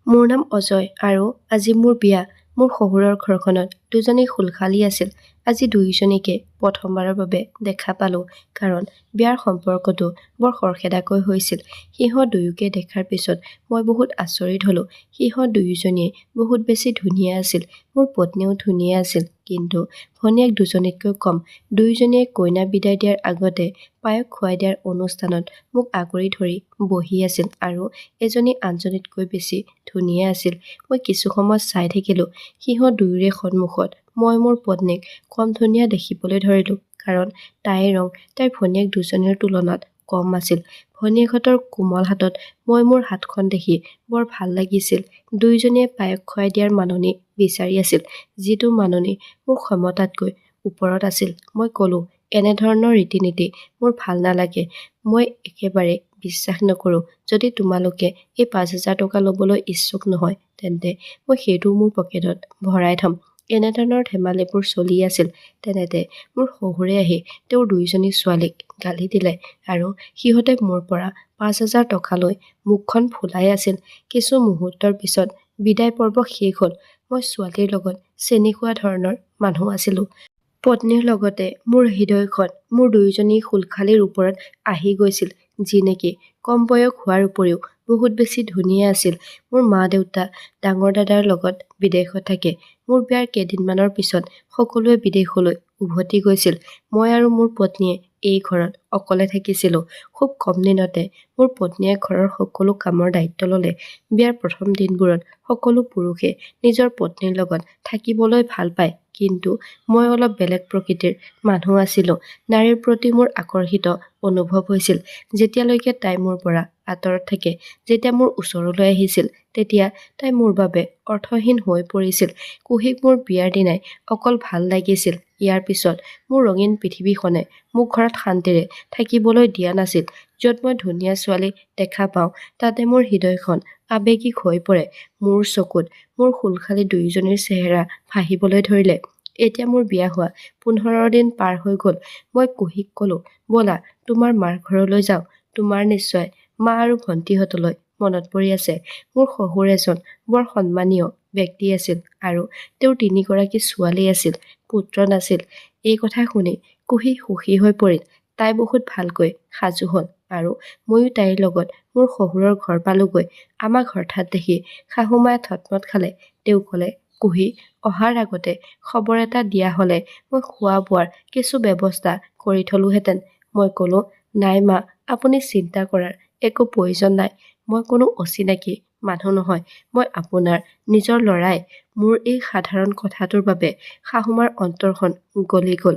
মোৰ নাম অজয় আৰু আজি মোৰ বিয়া। মোৰ শহুৰৰ ঘৰখনত দুজনী খুলখালী আছিল। আজি দুয়োজনীকে প্ৰথমবাৰৰ বাবে দেখা পালোঁ, কাৰণ বিয়াৰ সম্পৰ্কটো বৰ খৰখেদাকৈ হৈছিল। সিহঁত দুয়োকে দেখাৰ পিছত মই বহুত আচৰিত হ'লোঁ। সিহঁত দুয়োজনীয়ে বহুত বেছি ধুনীয়া আছিল। মোৰ পত্নীও ধুনীয়া আছিল, কিন্তু ভনীয়েক দুজনীতকৈ কম। দুয়োজনীয়ে কইনা বিদায় দিয়াৰ আগতে পায়স খুৱাই দিয়াৰ অনুষ্ঠানত মোক আগুৰি ধৰি বহি আছিল আৰু এজনী আনজনীতকৈ বেছি ধুনীয়া আছিল। মই কিছু সময় চাই থাকিলোঁ। সিহঁত দুয়োৰে সন্মুখত মই মোৰ পত্নীক কম ধুনীয়া দেখিবলৈ ধৰিলোঁ, কাৰণ তাইৰ ৰং তাইৰ ভনীয়েক দুজনীৰ তুলনাত কম আছিল। ভনীয়েকহঁতৰ কোমল হাতত মই মোৰ হাতখন দেখি বৰ ভাল লাগিছিল। দুয়োজনীয়ে পায়স খুৱাই দিয়াৰ মাননি বিচাৰি আছিল, যিটো মাননি মোৰ ক্ষমতাতকৈ ওপৰত আছিল। মই ক'লোঁ, এনেধৰণৰ ৰীতি-নীতি মোৰ ভাল নালাগে। মই একেবাৰে বিশ্বাস নকৰোঁ। যদি তোমালোকে এই ৫,০০০ টকা ল'বলৈ ইচ্ছুক নহয়, তেন্তে মই সেইটো মোৰ পকেটত ভৰাই থ'ম। এনেধৰণৰ ধেমালিবোৰ চলি আছিল। তেনেতে মোৰ শহুৰে আহি তেওঁৰ দুয়োজনী ছোৱালীক গালি দিলে আৰু সিহঁতে মোৰ পৰা ৫,০০০ টকা লৈ মুখখন ফুলাই আছিল। কিছু মুহূৰ্তৰ পিছত বিদায় পৰ্ব শেষ হ'ল। মই ছোৱালীৰ লগত চেনি খোৱা ধৰণৰ মানুহ আছিলোঁ। পত্নীৰ লগতে মোৰ হৃদয়খন মোৰ দুয়োজনী খুলখালীৰ ওপৰত আহি গৈছিল, যি নেকি কম বয়স হোৱাৰ উপৰিও বহুত বেছি ধুনীয়া আছিল। মোৰ মা-দেউতা, ডাঙৰ দাদাৰ লগত বিদেশত থাকে। মোৰ বিয়াৰ কেইদিনমানৰ পিছত সকলোৱে বিদেশলৈ উভতি গৈছিল। মই আৰু মোৰ পত্নীয়ে এই ঘৰত অকলে থাকিছিলোঁ। খুব কম দিনতে মোৰ পত্নীয়ে ঘৰৰ সকলো কামৰ দায়িত্ব ল'লে। বিয়াৰ প্ৰথম দিনবোৰত সকলো পুৰুষে নিজৰ পত্নীৰ লগত থাকিবলৈ ভাল পায়, কিন্তু মই অলপ বেলেগ প্ৰকৃতিৰ মানুহ আছিলোঁ। নাৰীৰ প্ৰতি মোৰ আকৰ্ষিত অনুভৱ হৈছিল, যেতিয়ালৈকে তাই মোৰ পৰা আঁতৰত থাকে। যেতিয়া মোৰ ওচৰলৈ আহিছিল, তেতিয়া তাই মোৰ বাবে অৰ্থহীন হৈ পৰিছিল। কুহিক মোৰ বিয়াৰ দিনাই অকল ভাল লাগিছিল। ইয়াৰ পিছত মোৰ ৰঙীন পৃথিৱীখনে মোক ঘৰত শান্তিৰে থাকিবলৈ দিয়া নাছিল। য'ত মই ধুনীয়া ছোৱালী দেখা পাওঁ, তাতে মোৰ হৃদয়খন আৱেগিক হৈ পৰে। মোৰ চকুত মোৰ খুলখালী দুয়োজনীৰ চেহেৰা ভাহিবলৈ ধৰিলে। এতিয়া মোৰ বিয়া হোৱা ১৫ দিন পাৰ হৈ গ'ল। মই কুহিক ক'লোঁ, ব'লা তোমাৰ মাৰ ঘৰলৈ যাওঁ। তোমাৰ নিশ্চয় মা আৰু ভণ্টিহঁতলৈ মনত পৰি আছে। মোৰ শহুৰ এজন বৰ সন্মানীয় ব্যক্তি আছিল আৰু তেওঁৰ ৩গৰাকী ছোৱালী আছিল, পুত্ৰ নাছিল। এই কথা শুনি কুহি সুখী হৈ পৰিল। তাই বহুত ভালকৈ সাজু হ'ল আৰু ময়ো তাইৰ লগত মোৰ শহুৰৰ ঘৰ পালোগৈ। আমাক হঠাৎ দেখি শাহুমায়ে থতমত খালে। তেওঁ ক'লে, কুহি, অহাৰ আগতে খবৰ এটা দিয়া হ'লে মই খোৱা-বোৱাৰ কিছু ব্যৱস্থা কৰি থলোহেঁতেন। মই ক'লোঁ, নাই মা, আপুনি চিন্তা কৰাৰ একো প্ৰয়োজন নাই। মই কোনো অচিনাকি মানুহ নহয়। মই আপোনাৰ নিজৰ ল'ৰাই। মোৰ এই সাধাৰণ কথাটোৰ বাবে শাহুমাৰ অন্তৰখন গলি গ'ল।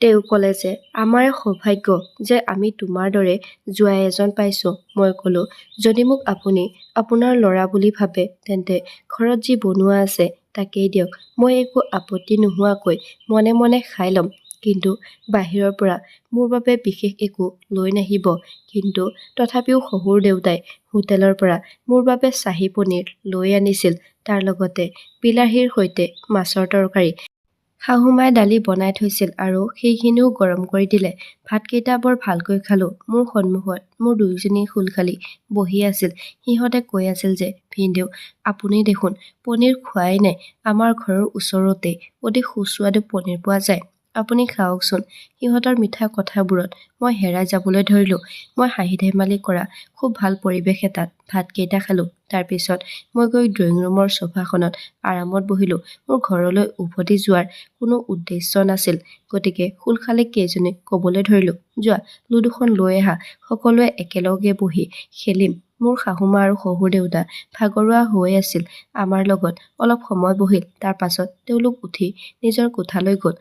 তেওঁ ক'লে যে আমাৰে সৌভাগ্য যে আমি তোমাৰ দৰে জোঁৱাই এজন পাইছোঁ। মই ক'লোঁ, যদি মোক আপুনি আপোনাৰ ল'ৰা বুলি ভাবে, তেন্তে ঘৰত যি বনোৱা আছে তাকেই দিয়ক। মই একো আপত্তি নোহোৱাকৈ মনে মনে খাই ল'ম, কিন্তু বাহিৰৰ পৰা মোৰ বাবে বিশেষ একো লৈ নাহিব। কিন্তু তথাপিও শহুৰ দেউতাই হোটেলৰ পৰা মোৰ বাবে শ্বাহী পনীৰ লৈ আনিছিল, তাৰ লগতে বিলাহীৰ সৈতে মাছৰ তৰকাৰী। শাহুমায়ে দালি বনাই থৈছিল আৰু সেইখিনিও গৰম কৰি দিলে। ভাতকেইটা বৰ ভালকৈ খালোঁ। মোৰ সন্মুখত মোৰ দুয়োজনী খুলখালী বহি আছিল। সিহঁতে কৈ আছিল যে, ভিনদেউ, আপুনি দেখোন পনীৰ খোৱাই নাই। আমাৰ ঘৰৰ ওচৰতে অতি সুস্বাদু পনীৰ পোৱা যায়। আপুনি খাওকচোন। সিহঁতৰ মিঠা কথাবোৰত মই হেৰাই যাবলৈ ধৰিলোঁ। মই হাঁহি-ধেমালি কৰা খুব ভাল পৰিৱেশ এটাত ভাতকেইটা খালোঁ। তাৰ পিছত মই গৈ ড্ৰয়িং ৰুমৰ সোফাখনত আৰামত বহিলোঁ। মোৰ ঘৰলৈ উভতি যোৱাৰ কোনো উদ্দেশ্য নাছিল, গতিকে খুলখালী কেইজনীক ক'বলৈ ধৰিলোঁ, যোৱা, লুডুখন লৈ আহা, সকলোৱে একেলগে বহি খেলিম। মোৰ শাহুমা আৰু শহুৰ দেউতা ভাগৰুৱা হৈ আছিল। আমাৰ লগত অলপ সময় বহিল। তাৰ পাছত তেওঁলোক উঠি নিজৰ কোঠালৈ গ'ল।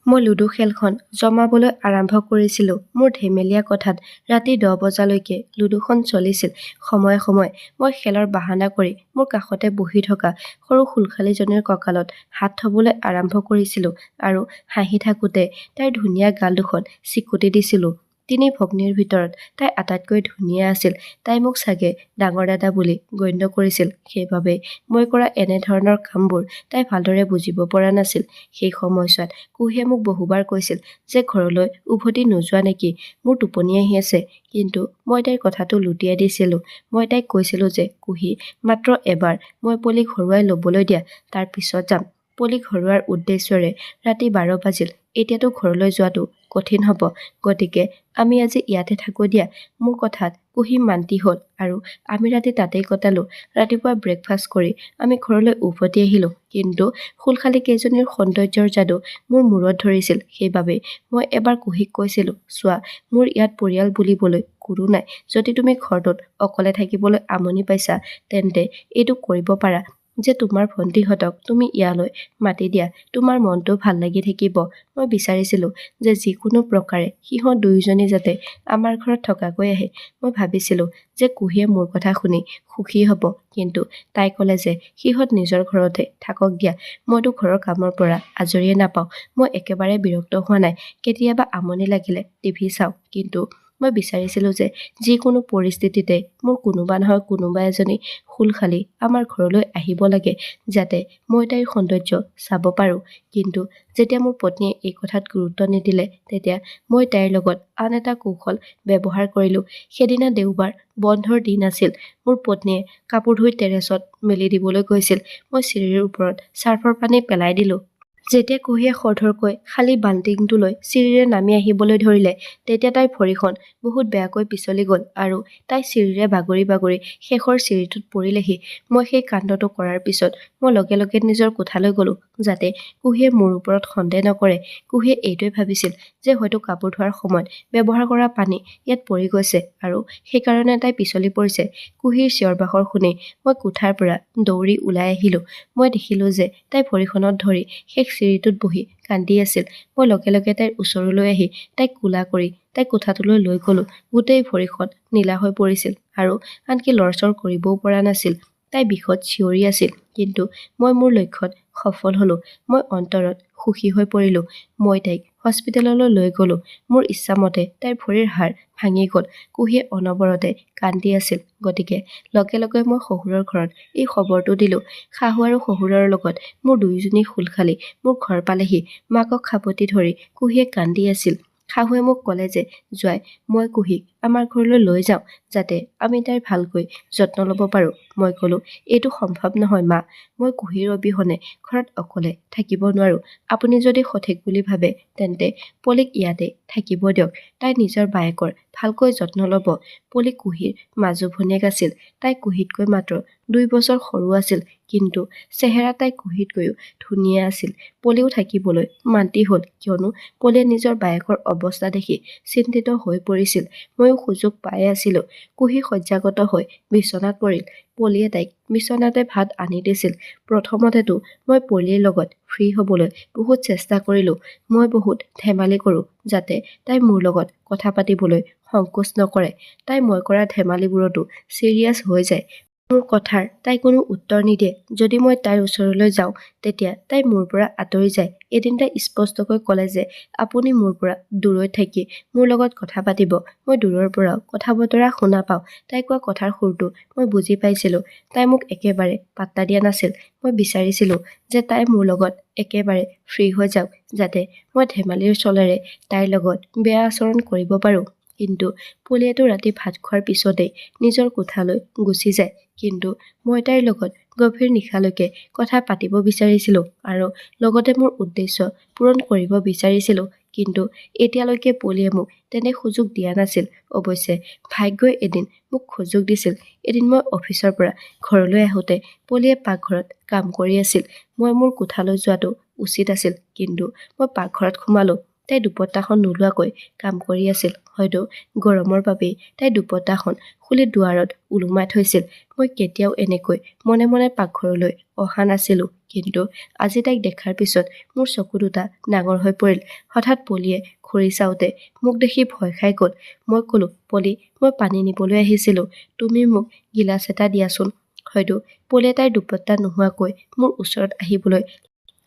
মই লুডু খেলখন জমাবলৈ আৰম্ভ কৰিছিলোঁ। মোৰ ধেমেলীয়া কোঠাত ৰাতি ১০ বজালৈকে লুডুখন চলিছিল। সময়ে সময়ে মই খেলৰ বাহানা কৰি মোৰ কাষতে বহি থকা সৰু খুলখালীজনীৰ কঁকালত হাত থ'বলৈ আৰম্ভ কৰিছিলোঁ আৰু হাঁহি থাকোঁতে তাইৰ ধুনীয়া গাল দুখন চিকুটি দিছিলোঁ। তিনি ভগ্নীৰ ভিতৰত তাই আটাইতকৈ ধুনীয়া আছিল। তাই মোক চাগে ডাঙৰ দাদা বুলি গণ্য কৰিছিল। সেইবাবে মই কৰা এনেধৰণৰ কামবোৰ তাই ভালদৰে বুজিব পৰা নাছিল। সেই সময়ছোৱাত কুহিয়ে মোক বহুবাৰ কৈছিল যে ঘৰলৈ উভতি নোযোৱা নেকি, মোৰ টোপনি আহি আছে। কিন্তু মই তাইৰ কথাটো লুটিয়াই দিছিলোঁ। মই তাইক কৈছিলোঁ যে কুহি, মাত্ৰ এবাৰ মই পলিক হৰুৱাই ল'বলৈ দিয়া, তাৰ পিছত যাম। পলিক হৰুৱাৰ উদ্দেশ্যৰে ৰাতি 12 বাজিল। এতিয়াতো ঘৰলৈ যোৱাটো কঠিন হ'ব, গতিকে আমি আজি ইয়াতে থাকোঁ দিয়া। মোৰ কথাত কুহি মান্তি হ'ল আৰু আমি ৰাতি তাতেই কটালোঁ। ৰাতিপুৱা ব্ৰেকফাষ্ট কৰি আমি ঘৰলৈ উভতি আহিলোঁ। কিন্তু খুলখালী কেইজনীৰ সৌন্দৰ্যৰ যাদু মোৰ মূৰত ধৰিছিল। সেইবাবে মই এবাৰ কুহিক কৈছিলোঁ, চোৱা, মোৰ ইয়াত পৰিয়াল বুলিবলৈ কোনো নাই। যদি তুমি ঘৰটোত অকলে থাকিবলৈ আমনি পাইছা, তেন্তে এইটো কৰিব পাৰা যে তোমাৰ ভণ্টিহঁতক তুমি ইয়ালৈ মাতি দিয়া। তোমাৰ মনটো ভাল লাগি থাকিব। মই বিচাৰিছিলোঁ যে যিকোনো প্ৰকাৰে সিহঁত দুয়োজনী যাতে আমাৰ ঘৰত থকাকৈ আহে। মই ভাবিছিলোঁ যে কুহিয়ে মোৰ কথা শুনি সুখী হ'ব, কিন্তু তাই ক'লে যে সিহঁত নিজৰ ঘৰতে থাকক দিয়া। মইতো ঘৰৰ কামৰ পৰা আজৰিয়ে নাপাওঁ। মই একেবাৰে বিৰক্ত হোৱা নাই। কেতিয়াবা আমনি লাগিলে টিভি চাওঁ, কিন্তু মই বিচাৰিছিলোঁ যে যিকোনো পৰিস্থিতিতে মোৰ কোনোবা নহয় কোনোবা এজনী খুলখালী আমাৰ ঘৰলৈ আহিব লাগে, যাতে মই তাইৰ সৌন্দৰ্য চাব পাৰোঁ। কিন্তু যেতিয়া মোৰ পত্নীয়ে এই কথাত গুৰুত্ব নিদিলে, তেতিয়া মই তাইৰ লগত আন এটা কৌশল ব্যৱহাৰ কৰিলোঁ। সেইদিনা দেওবাৰ, বন্ধৰ দিন আছিল। মোৰ পত্নীয়ে কাপোৰ ধুই টেৰেছত মেলি দিবলৈ গৈছিল। মই চিৰিৰ ওপৰত চাৰ্ফৰ পানী পেলাই দিলোঁ। যেতিয়া কুহিয়ে খৰধৰকৈ খালী বাল্টিংটো লৈ চিৰিৰে নামি আহিবলৈ ধৰিলে, তেতিয়া তাইৰ ভৰিখন বহুত বেয়াকৈ পিছলি গ'ল আৰু তাই চিৰিৰে বাগৰি বাগৰি শেষৰ চিৰিটোত পৰিলেহি। মই সেই কাণ্ডটো কৰাৰ পিছত মই লগে লগে নিজৰ কোঠালৈ গ'লোঁ, যাতে কুহিয়ে মোৰ ওপৰত সন্দেহ নকৰে। কুহিয়ে এইটোৱে ভাবিছিল যে হয়তো কাপোৰ ধোৱাৰ সময়ত ব্যৱহাৰ কৰা পানী ইয়াত পৰি গৈছে আৰু সেইকাৰণে তাই পিছলি পৰিছে। কুহিৰ চিঞৰ-বাখৰ শুনি মই কোঠাৰ পৰা দৌৰি ওলাই আহিলোঁ। মই দেখিলোঁ যে তাই ভৰিখনত ধৰি শেষ চিৰিটোত বহি কান্দি আছিল। মই লগে লগে তাইৰ ওচৰলৈ আহি তাইক কোলা কৰি তাইক কোঠাটোলৈ লৈ গ'লোঁ। গোটেই ভৰিখন নীলা হৈ পৰিছিল আৰু আনকি লৰচৰ কৰিবও পৰা নাছিল। তাই বিষত চিঞৰি আছিল, কিন্তু মই মোৰ লক্ষ্যত সফল হ'লোঁ। মই অন্তৰত সুখী হৈ পৰিলোঁ। মই তাইক হস্পিটেললৈ লৈ গ'লোঁ। মোৰ ইচ্ছামতে তাইৰ ভৰিৰ হাড় ভাঙি গ'ল। কুহিয়ে অনবৰতে কান্দি আছিল, গতিকে লগে লগে মই শহুৰৰ ঘৰত এই খবৰটো দিলোঁ। শাহু আৰু শহুৰৰ লগত মোৰ দুয়োজনী খুলখালী মোৰ ঘৰ পালেহি। মাকক সাবটি ধৰি কুহিয়ে কান্দি আছিল। শাহুৱে মোক ক'লে যে জোঁৱাই, মই কুহিক আমাৰ ঘৰলৈ লৈ যাওঁ, যাতে আমি তাইৰ ভালকৈ যত্ন ল'ব পাৰোঁ। মই ক'লোঁ, এইটো সম্ভৱ নহয় মা। মই কুহিৰ অবিহনে ঘৰত অকলে থাকিব নোৱাৰোঁ। আপুনি যদি সঠিক বুলি ভাবে, তেন্তে পলিক ইয়াতে থাকিব দিয়ক। তাই নিজৰ বায়েকৰ ভালকৈ যত্ন ল'ব। পলি কুহিৰ মাজু ভনীয়েক আছিল। তাই কুহিতকৈ মাত্ৰ 2 বছৰ সৰু আছিল, কিন্তু চেহেৰা তাই কুহিতকৈও ধুনীয়া আছিল। পলিও থাকিবলৈ মান্তি হ'ল, কিয়নো পলিয়ে নিজৰ বায়েকৰ অৱস্থা দেখি চিন্তিত হৈ পৰিছিল। ময়ো সুযোগ পাই আছিলোঁ। কুহি শয্যাগত হৈ বিচনাত পৰিল। পলিয়ে তাইক বিচনাতে ভাত আনি দিছিল। প্ৰথমতেতো মই পলিৰ লগত ফ্ৰী হ'বলৈ বহুত চেষ্টা কৰিলোঁ। মই বহুত ধেমালি কৰোঁ, যাতে তাই মোৰ লগত কথা পাতিবলৈ সংকোচ নকৰে। তাই মই কৰা ধেমালিবোৰতো চিৰিয়াছ হৈ যায়। মোৰ কথাৰ তাই কোনো উত্তৰ নিদিয়ে। যদি মই তাইৰ ওচৰলৈ যাওঁ, তেতিয়া তাই মোৰ পৰা আঁতৰি যায়। এদিন তাই স্পষ্টকৈ ক'লে যে আপুনি মোৰ পৰা দূৰৈত থাকি মোৰ লগত কথা পাতিব। মই দূৰৰ পৰাও কথা বতৰা শুনা পাওঁ। তাই কোৱা কথাৰ সুৰটো মই বুজি পাইছিলোঁ। তাই মোক একেবাৰে পাত্তা দিয়া নাছিল। মই বিচাৰিছিলোঁ যে তাই মোৰ লগত একেবাৰে ফ্ৰী হৈ যাওক, যাতে মই ধেমালিৰ চলেৰে তাইৰ লগত বেয়া আচৰণ কৰিব পাৰোঁ। কিন্তু পলিয়েতো ৰাতি ভাত খোৱাৰ পিছতেই নিজৰ কোঠালৈ গুচি যায়। কিন্তু মই তাইৰ লগত গভীৰ নিশালৈকে কথা পাতিব বিচাৰিছিলোঁ আৰু লগতে মোৰ উদ্দেশ্য পূৰণ কৰিব বিচাৰিছিলোঁ। কিন্তু এতিয়ালৈকে পলিয়ে মোক তেনে সুযোগ দিয়া নাছিল। অৱশ্যে ভাগ্যই এদিন মোক সুযোগ দিছিল। এদিন মই অফিচৰ পৰা ঘৰলৈ আহোঁতে পলিয়ে পাকঘৰত কাম কৰি আছিল। মই মোৰ কোঠালৈ যোৱাটো উচিত আছিল, কিন্তু মই পাকঘৰত সোমালোঁ। তাই দুপট্টাখন নোলোৱাকৈ কাম কৰি আছিল। হয়তো গৰমৰ বাবেই তাই দুপট্টাখন খুলি দুৱাৰত ওলোমাই থৈছিল। মই কেতিয়াও এনেকৈ মনে মনে পাকঘৰলৈ অহা নাছিলোঁ, কিন্তু আজি তাইক দেখাৰ পিছত মোৰ চকু দুটা ডাঙৰ হৈ পৰিল। হঠাৎ পলিয়ে ঘূৰি চাওঁতে মোক দেখি ভয় খাই গ'ল। মই ক'লোঁ, পলি, মই পানী নিবলৈ আহিছিলোঁ। তুমি মোক গিলাচ এটা দিয়াচোন। হয়তো পলিয়ে তাইৰ দুপট্টা নোহোৱাকৈ মোৰ ওচৰত আহিবলৈ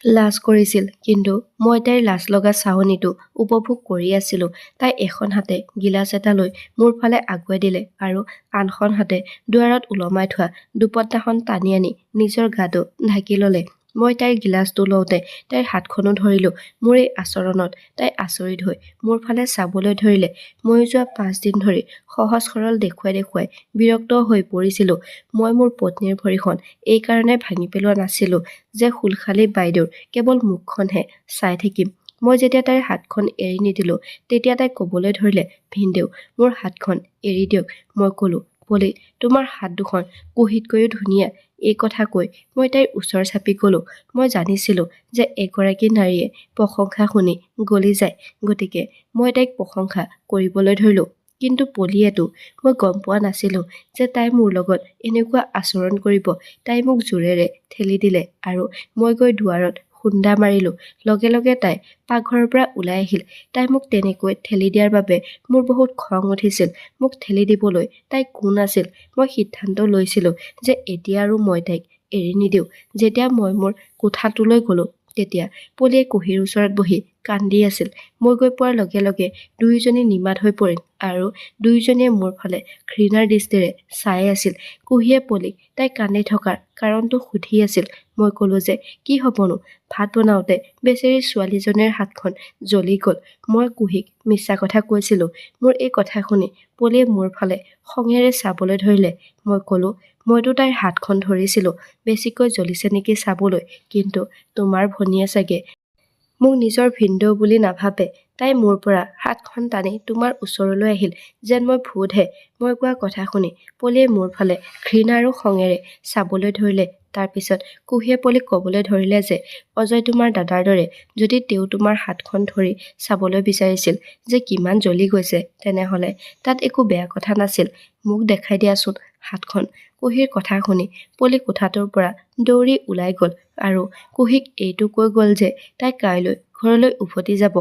লাজ কৰিছিল, কিন্তু মই তাইৰ লাজ লগা চাৱনিটো উপভোগ কৰি আছিলোঁ। তাই এখন হাতে গিলাচ এটা লৈ মোৰ ফালে আগুৱাই দিলে আৰু আনখন হাতে দুৱাৰত ওলমাই থোৱা দুপট্টাখন টানি আনি নিজৰ গাটো ঢাকি ল'লে। মই তাইৰ গিলাচটো লওঁতে তাইৰ হাতখনো ধৰিলোঁ। মোৰ এই আচৰণত তাই আচৰিত হৈ মোৰ ফালে চাবলৈ ধৰিলে। মই যোৱা 5 দিন ধৰি সহজ সৰল দেখুৱাই দেখুৱাই বিৰক্ত হৈ পৰিছিলোঁ। মই মোৰ পত্নীৰ ভৰিখন এইকাৰণে ভাঙি পেলোৱা নাছিলোঁ যে শুলশালী বাইদেউৰ কেৱল মুখখনহে চাই থাকিম। মই যেতিয়া তাইৰ হাতখন এৰি নিদিলোঁ, তেতিয়া তাই ক'বলৈ ধৰিলে, ভিনদেউ, মোৰ হাতখন এৰি দিয়ক। মই ক'লোঁ, পলি, তোমাৰ হাত দুখন কুহিতকৈও ধুনীয়া। এই কথা কৈ মই তাইৰ ওচৰ চাপি গ'লোঁ। মই জানিছিলোঁ যে এগৰাকী নাৰীয়ে প্ৰশংসা শুনি গলি যায়, গতিকে মই তাইক প্ৰশংসা কৰিবলৈ ধৰিলোঁ। কিন্তু পলিয়েতো, মই গম পোৱা নাছিলোঁ যে তাই মোৰ লগত এনেকুৱা আচৰণ কৰিব। তাই মোক জোৰেৰে ঠেলি দিলে আৰু মই গৈ দুৱাৰত খুন্দা মাৰিলোঁ। লগে লগে তাই পাকঘৰৰ পৰা ওলাই আহিল। তাই মোক তেনেকৈ ঠেলি দিয়াৰ বাবে মোৰ বহুত খং উঠিছিল। মোক ঠেলি দিবলৈ তাই কোন আছিল? মই সিদ্ধান্ত লৈছিলোঁ যে এতিয়া আৰু মই তাইক এৰি নিদিওঁ। যেতিয়া মই মোৰ কোঠাটোলৈ গ'লোঁ, তেতিয়া পলিয়ে কুহিৰ ওচৰত বহি কান্দি আছিল। মই গৈ পোৱাৰ লগে লগে দুয়োজনী নিমাত হৈ পৰিল আৰু দুয়োজনীয়ে মোৰ ফালে ঘৃণাৰ দৃষ্টিৰে চাই আছিল। কুহিয়ে পলিক তাই কান্দি থকাৰ কাৰণটো সুধি আছিল। মই ক'লোঁ যে কি হ'বনো, ভাত বনাওঁতে বেচেৰী ছোৱালীজনীৰ হাতখন জ্বলি গ'ল। মই কুহিক মিছা কথা কৈছিলোঁ। মোৰ এই কথা শুনি পলিয়ে মোৰ ফালে খঙেৰে চাবলৈ ধৰিলে। মই ক'লোঁ, মইতো তাইৰ হাতখন ধৰিছিলোঁ বেছিকৈ জ্বলিছে নেকি চাবলৈ, কিন্তু তোমাৰ ভনীয়ে চাগে মোক নিজৰ ভিনদেউ বুলি নাভাবে। তাই মোৰ পৰা হাতখন টানি তোমাৰ ওচৰলৈ আহিল যেন মই ভূতহে। মই কোৱা কথা শুনি পলিয়ে মোৰ ফালে ঘৃণা আৰু খঙেৰে চাবলৈ ধৰিলে। তাৰ পিছত কুহিয়ে পলিক ক'বলৈ ধৰিলে যে অজয় তোমাৰ দাদাৰ দৰে। যদি তেওঁ তোমাৰ হাতখন ধৰি চাবলৈ বিচাৰিছিল যে কিমান জ্বলি গৈছে, তেনেহ'লে তাত একো বেয়া কথা নাছিল। মোক দেখাই দিয়াচোন হাতখন। কুহিৰ কথা শুনি পলি কোঠাটোৰ পৰা দৌৰি ওলাই গ'ল আৰু কুহিক এইটো কৈ গ'ল যে তাই কাইলৈ ঘৰলৈ উভতি যাব।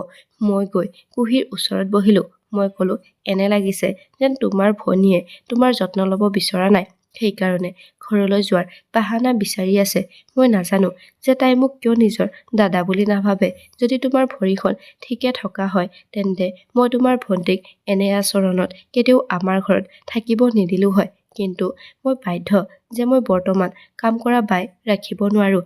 মই গৈ কুহিৰ ওচৰত বহিলোঁ। মই ক'লোঁ, এনে লাগিছে যেন তোমাৰ ভনীয়ে তোমাৰ যত্ন ল'ব বিচৰা নাই, সেইকাৰণে ঘৰলৈ যোৱাৰ বাহানা বিচাৰি আছে। মই নাজানো যে তাই মোক কিয় নিজৰ দাদা বুলি নাভাবে। যদি তোমাৰ ভৰিখন ঠিকে থকা হয়, তেন্তে মই তোমাৰ ভণ্টিক এনে আচৰণত কেতিয়াও আমাৰ ঘৰত থাকিব নিদিলোঁ হয়। কিন্তু মই বাধ্য যে মই বৰ্তমান কাম কৰা বাই ৰাখিব নোৱাৰোঁ।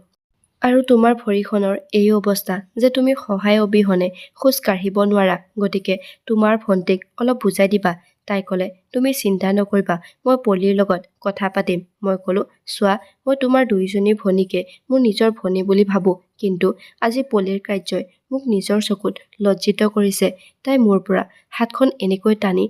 আৰু তোমাৰ ভৰিখনৰ এই অৱস্থা যে তুমি সহায় অবিহনে খোজ কাঢ়িব নোৱাৰা। গতিকে তোমাৰ ভণ্টিক অলপ বুজাই দিবা। তাই ক'লে, তুমি চিন্তা নকৰিবা, মই পলিৰ লগত কথা পাতিম। মই ক'লোঁ, চোৱা, মই তোমাৰ দুয়োজনী ভনীকে মোৰ নিজৰ ভনী বুলি ভাবোঁ, কিন্তু আজি পলিৰ কাৰ্যই মোক নিজৰ চকুত লজ্জিত কৰিছে। তাই মোৰ পৰা হাতখন এনেকৈ টানি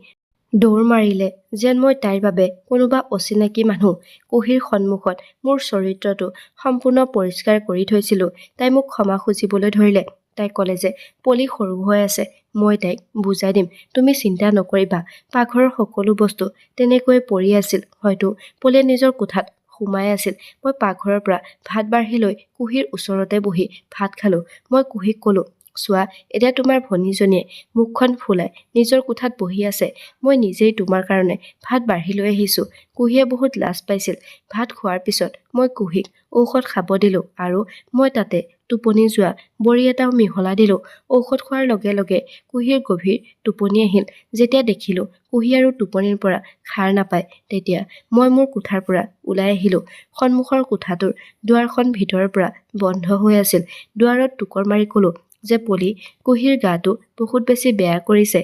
দৌৰ মাৰিলে যেন মই তাইৰ বাবে কোনোবা অচিনাকি মানুহ। কুহিৰ সন্মুখত মোৰ চৰিত্ৰটো সম্পূৰ্ণ পৰিষ্কাৰ কৰি থৈছিলোঁ। তাই মোক ক্ষমা খুজিবলৈ ধৰিলে। তাই ক'লে যে পলি সৰু হৈ আছে, মই তাইক বুজাই দিম, তুমি চিন্তা নকৰিবা। পাকঘৰৰ সকলো বস্তু তেনেকৈ পৰি আছিল। হয়তো পলিয়ে নিজৰ কোঠাত সোমাই আছিল। মই পাকঘৰৰ পৰা ভাত বাঢ়ি লৈ কুহিৰ ওচৰতে বহি ভাত খালোঁ। মই কুহিক ক'লোঁ, চোৱা, এতিয়া তোমাৰ ভনীজনীয়ে মুখখন ফুলাই নিজৰ কোঠাত বহি আছে। মই নিজেই তোমাৰ কাৰণে ভাত বাঢ়ি লৈ আহিছোঁ। কুহিয়ে বহুত লাজ পাইছিল। ভাত খোৱাৰ পিছত মই কুহিক ঔষধ খাব দিলোঁ আৰু মই তাতে টোপনি যোৱা বড়ি এটাও মিহলাই দিলোঁ। ঔষধ খোৱাৰ লগে লগে কুহিৰ গভীৰ টোপনি আহিল। যেতিয়া দেখিলোঁ কুহি আৰু টোপনিৰ পৰা সাৰ নাপায়, তেতিয়া মই মোৰ কোঠাৰ পৰা ওলাই আহিলোঁ। সন্মুখৰ কোঠাটোৰ দুৱাৰখন ভিতৰৰ পৰা বন্ধ হৈ আছিল। দুৱাৰত টোকৰ মাৰি ক'লোঁ যে পলি, কুহিৰ গাটো বহুত বেছি বেয়া কৰিছে।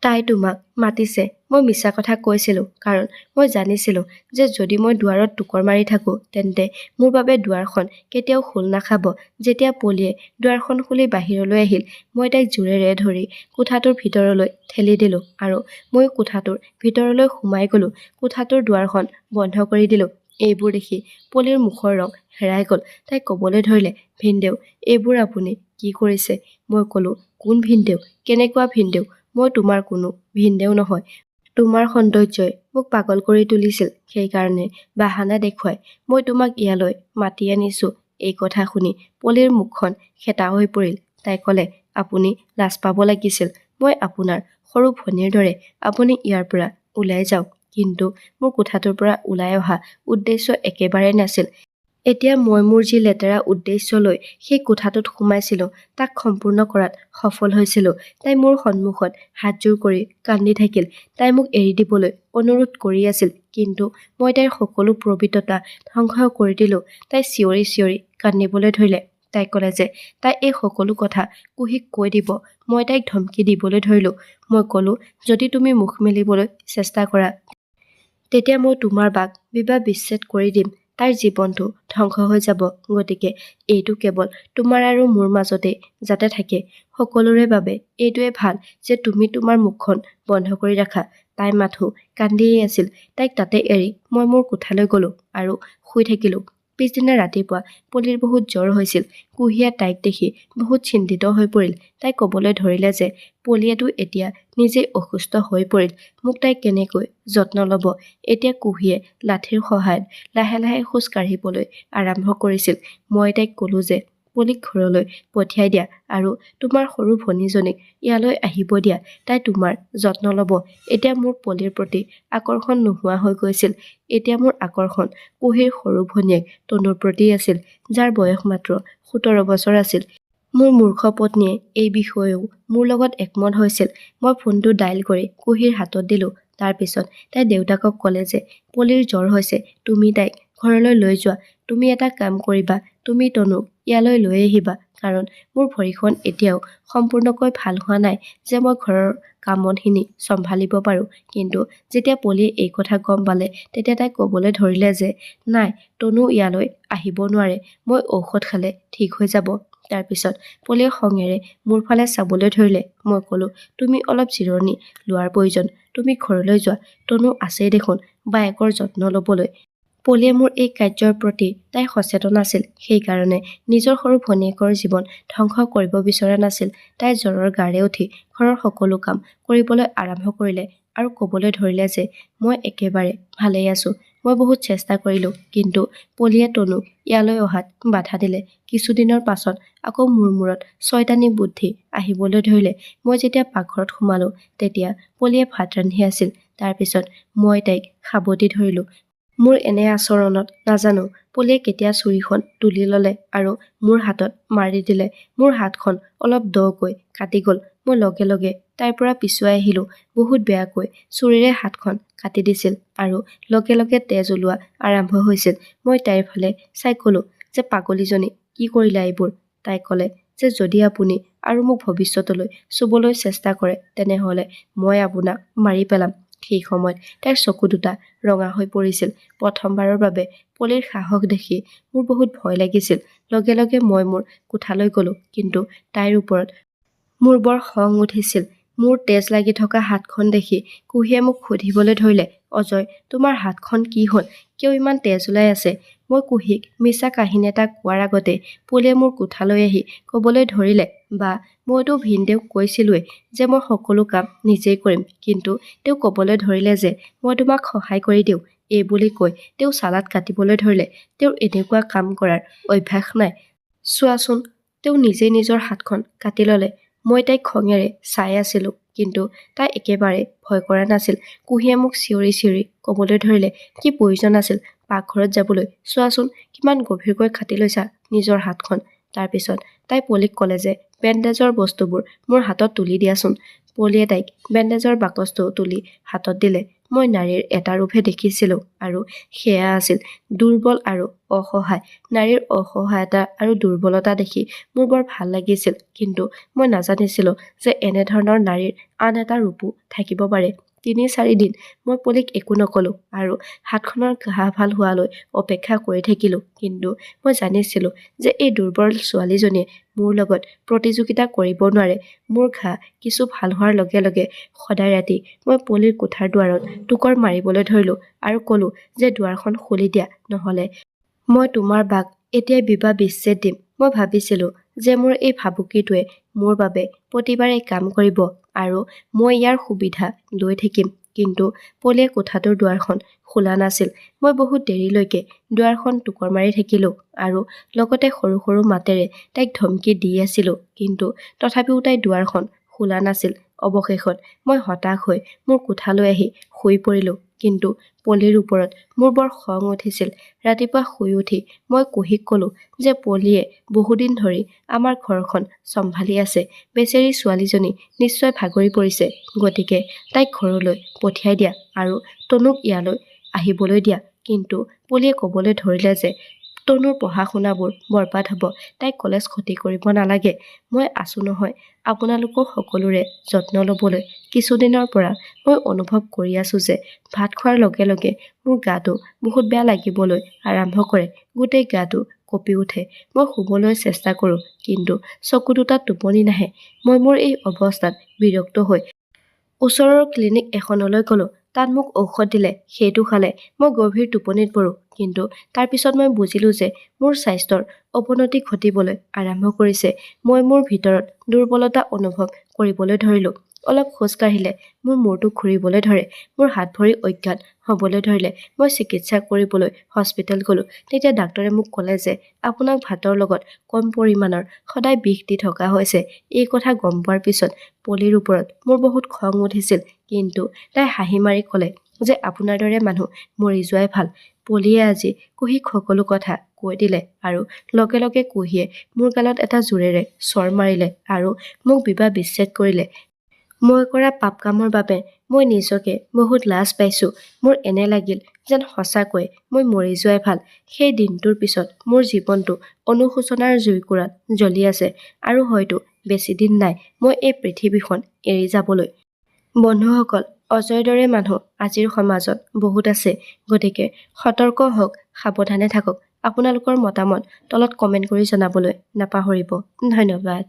তাই তোমাক মাতিছে। মই মিছা কথা কৈছিলোঁ, কাৰণ মই জানিছিলোঁ যে যদি মই দুৱাৰত টোকৰ মাৰি থাকোঁ, তেন্তে মোৰ বাবে দুৱাৰখন কেতিয়াও খোল নাখাব। যেতিয়া পলিয়ে দুৱাৰখন খুলি বাহিৰলৈ আহিল, মই তাইক জোৰেৰে ধৰি কোঠাটোৰ ভিতৰলৈ ঠেলি দিলোঁ আৰু ময়ো কোঠাটোৰ ভিতৰলৈ সোমাই গ'লোঁ। কোঠাটোৰ দুৱাৰখন বন্ধ কৰি দিলোঁ। এইবোৰ দেখি পলিৰ মুখৰ ৰং হেৰাই গ'ল। তাই ক'বলৈ ধৰিলে, ভিনদেউ, এইবোৰ আপুনি কি কৰিছে? মই ক'লোঁ, কোন ভিনদেউ? কেনেকুৱা ভিনদেউ? মই তোমাৰ কোনো ভিনদেউ নহয়। তোমাৰ সৌন্দৰ্যই মোক পাগল কৰি তুলিছিল। সেইকাৰণে বাহানা দেখুৱাই মই তোমাক ইয়ালৈ মাতি আনিছোঁ। এই কথা শুনি পলিৰ মুখখন সেতা হৈ পৰিল। তাই ক'লে, আপুনি লাজ পাব লাগিছিল। মই আপোনাৰ সৰু ভনীৰ দৰে। আপুনি ইয়াৰ পৰা ওলাই যাওক। কিন্তু মোৰ কোঠাটোৰ পৰা ওলাই অহা উদ্দেশ্য একেবাৰে নাছিল। এতিয়া মই মোৰ যি লেতেৰা উদ্দেশ্য লৈ সেই কোঠাটোত সোমাইছিলোঁ তাক সম্পূৰ্ণ কৰাত সফল হৈছিলোঁ। তাই মোৰ সন্মুখত হাতযোৰ কৰি কান্দি থাকিল। তাই মোক এৰি দিবলৈ অনুৰোধ কৰি আছিল, কিন্তু মই তাইৰ সকলো পবিত্ৰতা ধ্বংস কৰি দিলোঁ। তাই চিঞৰি চিঞৰি কান্দিবলৈ ধৰিলে। তাই ক'লে যে তাই এই সকলো কথা কুহিক কৈ দিব। মই তাইক ধমকি দিবলৈ ধৰিলোঁ। মই ক'লোঁ, যদি তুমি মুখ মেলিবলৈ চেষ্টা কৰা তেতিয়া মই তোমাৰ বাক বিবাহ বিচ্ছেদ কৰি দিম। তাইৰ জীৱনটো ধ্বংস হৈ যাব। গতিকে এইটো কেৱল তোমাৰ আৰু মোৰ মাজতেই যাতে থাকে। সকলোৰে বাবে এইটোৱে ভাল যে তুমি তোমাৰ মুখখন বন্ধ কৰি ৰাখা। তাই মাথো কান্দিয়েই আছিল। তাইক তাতে এৰি মই মোৰ কোঠালৈ গ'লোঁ আৰু শুই থাকিলোঁ। পিছদিনা ৰাতিপুৱা পলিৰ বহুত জ্বৰ হৈছিল। কুহিয়ে তাইক দেখি বহুত চিন্তিত হৈ পৰিল। তাই ক'বলৈ ধৰিলে যে পলিয়েতো এতিয়া নিজেই অসুস্থ হৈ পৰিল। মোক তাই কেনেকৈ যত্ন ল'ব? এতিয়া কুহিয়ে লাঠিৰ সহায়ত লাহে লাহে খোজ কাঢ়িবলৈ আৰম্ভ কৰিছিল। মই তাইক ক'লোঁ যে পলিক ঘৰলৈ পঠিয়াই দিয়া আৰু তোমাৰ সৰু ভনীজনীক ইয়ালৈ আহিব দিয়া। তাই তোমাৰ যত্ন ল'ব। এতিয়া মোৰ পলিৰ প্ৰতি আকৰ্ষণ নোহোৱা হৈ গৈছিল। এতিয়া মোৰ আকৰ্ষণ কুহিৰ সৰু ভনীয়েক তনুৰ প্ৰতি আছিল, যাৰ বয়স মাত্ৰ 17 বছৰ আছিল। মোৰ মূৰ্খ পত্নীয়ে এই বিষয়েও মোৰ লগত একমত হৈছিল। মই ফোনটো ডাইল কৰি কুহিৰ হাতত দিলোঁ। তাৰ পিছত তাই দেউতাকক ক'লে যে পলিৰ জ্বৰ হৈছে, তুমি তাইক ঘৰলৈ লৈ যোৱা। তুমি এটা কাম কৰিবা, তুমি তনুক ইয়ালৈ লৈ আহিবা, কাৰণ মোৰ ভৰিখন এতিয়াও সম্পূৰ্ণকৈ ভাল হোৱা নাই যে মই ঘৰৰ কামখিনি চম্ভালিব পাৰোঁ। কিন্তু যেতিয়া পলিয়ে এই কথা গম পালে, তেতিয়া তাই ক'বলৈ ধৰিলে যে নাই, তনু ইয়ালৈ আহিব নোৱাৰে। মই ঔষধ খালে ঠিক হৈ যাব। তাৰ পিছত পলিয়ে খঙেৰে মোৰ ফালে চাবলৈ ধৰিলে। মই ক'লোঁ, তুমি অলপ জিৰণি লোৱাৰ প্ৰয়োজন। তুমি ঘৰলৈ যোৱা। তনু আছেই দেখোন বায়েকৰ যত্ন ল'বলৈ। পলিয়ে মোৰ এই কাৰ্যৰ প্ৰতি তাই সচেতন আছিল। সেইকাৰণে নিজৰ সৰু ভনীয়েকৰ জীৱন ধ্বংস কৰিব বিচৰা নাছিল। তাই জ্বৰৰ গাৰে উঠি ঘৰৰ সকলো কাম কৰিবলৈ আৰম্ভ কৰিলে আৰু ক'বলৈ ধৰিলে যে মই একেবাৰে ভালেই আছোঁ। মই বহুত চেষ্টা কৰিলোঁ, কিন্তু পলিয়ে তনুক ইয়ালৈ অহাত বাধা দিলে। কিছুদিনৰ পাছত আকৌ মোৰ মূৰত শয়তানী বুদ্ধি আহিবলৈ ধৰিলে। মই যেতিয়া পাকঘৰত সোমালোঁ, তেতিয়া পলিয়ে ভাত ৰান্ধি আছিল। তাৰ পিছত মই তাইক সাবটি ধৰিলোঁ। মোৰ এনে আচৰণত নাজানো পলিয়ে কেতিয়া চুৰিখন তুলি ল'লে আৰু মোৰ হাতত মাৰি দিলে। মোৰ হাতখন অলপ দকৈ কাটি গ'ল। মই লগে লগে তাইৰ পৰা পিছুৱাই আহিলোঁ। বহুত বেয়াকৈ চুৰিৰে হাতখন কাটি দিছিল আৰু লগে লগে তেজ ওলোৱা আৰম্ভ হৈছিল। মই তাইৰ ফালে চাই ক'লোঁ যে পাগলীজনী, কি কৰিলা এইবোৰ? তাই ক'লে যে যদি আপুনি আৰু মোক ভৱিষ্যতলৈ চুবলৈ চেষ্টা কৰে, তেনেহ'লে মই আপোনাক মাৰি পেলাম। সেই সময়ত তাইৰ চকু দুটা ৰঙা হৈ পৰিছিল। প্ৰথমবাৰৰ বাবে পলিৰ সাহস দেখি মোৰ বহুত ভয় লাগিছিল। লগে লগে মই মোৰ কোঠালৈ গ'লোঁ, কিন্তু তাইৰ ওপৰত মোৰ বৰ খং উঠিছিল। মোৰ তেজ লাগি থকা হাতখন দেখি কুহিয়ে মোক সুধিবলৈ ধৰিলে, অজয়, তোমাৰ হাতখন কি হ'ল? কিয় ইমান তেজ ওলাই আছে? মই কুহিক মিছা কাহিনী এটা কোৱাৰ আগতে পলিয়ে মোৰ কোঠালৈ আহি ক'বলৈ ধৰিলে, বা মইতো ভিনদেউক কৈছিলোঁৱেই যে মই সকলো কাম নিজেই কৰিম, কিন্তু তেওঁ ক'বলৈ ধৰিলে যে মই তোমাক সহায় কৰি দিওঁ। এই বুলি কৈ তেওঁ চালাড কাটিবলৈ ধৰিলে। তেওঁৰ এনেকুৱা কাম কৰাৰ অভ্যাস নাই। চোৱাচোন, তেওঁ নিজেই নিজৰ হাতখন কাটি ল'লে। মই তাইক খঙেৰে চাই আছিলোঁ, কিন্তু তাই একেবাৰে ভয় কৰা নাছিল। কুহিয়ে মোক চিঞৰি চিঞৰি ক'বলৈ ধৰিলে, কি প্ৰয়োজন আছিল পাকঘৰত যাবলৈ? চোৱাচোন কিমান গভীৰকৈ কাটি লৈছা নিজৰ হাতখন। তাৰ পিছত তাই পলিক ক'লে যে বেণ্ডেজৰ বস্তুবোৰ মোৰ হাতত তুলি দিয়াচোন। পলিয়ে তাইক বেণ্ডেজৰ বাকচটো তুলি হাতত দিলে। মই নাৰীৰ এটা ৰূপহে দেখিছিলোঁ, আৰু সেয়া আছিল দুৰ্বল আৰু অসহায়। নাৰীৰ অসহায়তা আৰু দুৰ্বলতা দেখি মোৰ বৰ ভাল লাগিছিল, কিন্তু মই নাজানিছিলোঁ যে এনেধৰণৰ নাৰীৰ আন এটা ৰূপো থাকিব পাৰে। ৩-৪ দিন মই পলিক একো নক'লোঁ আৰু হাতখনৰ ঘাঁ ভাল হোৱালৈ অপেক্ষা কৰি থাকিলোঁ। কিন্তু মই জানিছিলোঁ যে এই দুৰ্বল ছোৱালীজনীয়ে মোৰ লগত প্ৰতিযোগিতা কৰিব নোৱাৰে। মোৰ ঘাঁ কিছু ভাল হোৱাৰ লগে লগে সদায় ৰাতি মই পলিৰ কোঠাৰ দুৱাৰত টোকৰ মাৰিবলৈ ধৰিলোঁ আৰু ক'লোঁ যে দুৱাৰখন খুলি দিয়া, নহ'লে মই তোমাৰ বাক এতিয়াই বিবাহ বিচ্ছেদ দিম। মই ভাবিছিলোঁ যে মোৰ এই ভাবুকিটোৱে মোৰ বাবে প্ৰতিবাৰে কাম কৰিব আৰু মই ইয়াৰ সুবিধা লৈ থাকিম। কিন্তু পলিয়ে কোঠাটোৰ দুৱাৰখন খোলা নাছিল। মই বহুত দেৰিলৈকে দুৱাৰখন টোকৰ মাৰি থাকিলোঁ আৰু লগতে সৰু সৰু মাতেৰে তাইক ধমকি দি আছিলোঁ, কিন্তু তথাপিও তাই দুৱাৰখন খোলা নাছিল। অৱশেষত মই হতাশ হৈ মোৰ কোঠালৈ আহি শুই পৰিলোঁ। কিন্তু পলিৰ ওপৰত মোৰ বৰ খং উঠিছিল। ৰাতিপুৱা শুই উঠি মই কুহিক ক'লোঁ যে পলিয়ে বহুদিন ধৰি আমাৰ ঘৰখন চম্ভালি আছে। বেচেৰী ছোৱালীজনী নিশ্চয় ভাগৰি পৰিছে। গতিকে তাইক ঘৰলৈ পঠিয়াই দিয়া আৰু তনুক ইয়ালৈ আহিবলৈ দিয়া। কিন্তু পলিয়ে ক'বলৈ ধৰিলে যে তনুৰ পঢ়া-শুনাবোৰ বৰবাদ হ'ব, তাই কলেজ ক্ষতি কৰিব নালাগে। মই আছোঁ নহয় আপোনালোকৰ সকলোৰে যত্ন ল'বলৈ। কিছুদিনৰ পৰা মই অনুভৱ কৰি আছোঁ যে ভাত খোৱাৰ লগে লগে মোৰ গাটো বহুত বেয়া লাগিবলৈ আৰম্ভ কৰে। গোটেই গাটো কঁপি উঠে। মই শুবলৈ চেষ্টা কৰোঁ, কিন্তু চকু দুটাত টোপনি নাহে। মই মোৰ এই অৱস্থাত বিৰক্ত হৈ ওচৰৰ ক্লিনিক এখনলৈ গ'লোঁ। তাত মোক ঔষধ দিলে। সেইটো খালে মই গভীৰ টোপনিত পৰোঁ। কিন্তু তাৰ পিছত মই বুজিলোঁ যে মোৰ স্বাস্থ্যৰ অৱনতি ঘটিবলৈ আৰম্ভ কৰিছে। মই মোৰ ভিতৰত দুৰ্বলতা অনুভৱ কৰিবলৈ ধৰিলোঁ। অলপ খোজ কাঢ়িলে মোৰ মূৰটো ঘূৰিবলৈ ধৰে। মোৰ হাত-ভৰি অজ্ঞান হ'বলৈ ধৰিলে। মই চিকিৎসা কৰিবলৈ হস্পিটেল গ'লোঁ। তেতিয়া ডাক্তৰে মোক ক'লে যে আপোনাক ভাতৰ লগত কম পৰিমাণৰ সদায় বিষ দি থকা হৈছে। এই কথা গম পোৱাৰ পিছত পলিৰ ওপৰত মোৰ বহুত খং উঠিছিল। কিন্তু তাই হাঁহি মাৰি ক'লে যে আপোনাৰ দৰে মানুহ মৰি যোৱাই ভাল। পলিয়ে আজি কুহিক সকলো কথা কৈ দিলে আৰু লগে লগে কুহিয়ে মোৰ গালত এটা জোৰেৰে চৰ মাৰিলে আৰু মোক বিবাহ বিচ্ছেদ কৰিলে। মই কৰা পাপ কামৰ বাবে মই নিজকে বহুত লাজ পাইছোঁ। মোৰ এনে লাগিল যেন সঁচাকৈ মই মৰি যোৱাই ভাল। সেই দিনটোৰ পিছত মোৰ জীৱনটো অনুশোচনাৰ জুইকুৰাত জ্বলি আছে আৰু হয়তো বেছি দিন নাই মই এই পৃথিৱীখন এৰি যাবলৈ। বন্ধুসকল, অজয়ৰ দৰে মানুহ আজিৰ সমাজত বহুত আছে। গতিকে সতৰ্ক হওক, সাৱধানে থাকক। আপোনালোকৰ মতামত তলত কমেণ্ট কৰি জনাবলৈ নাপাহৰিব। ধন্যবাদ।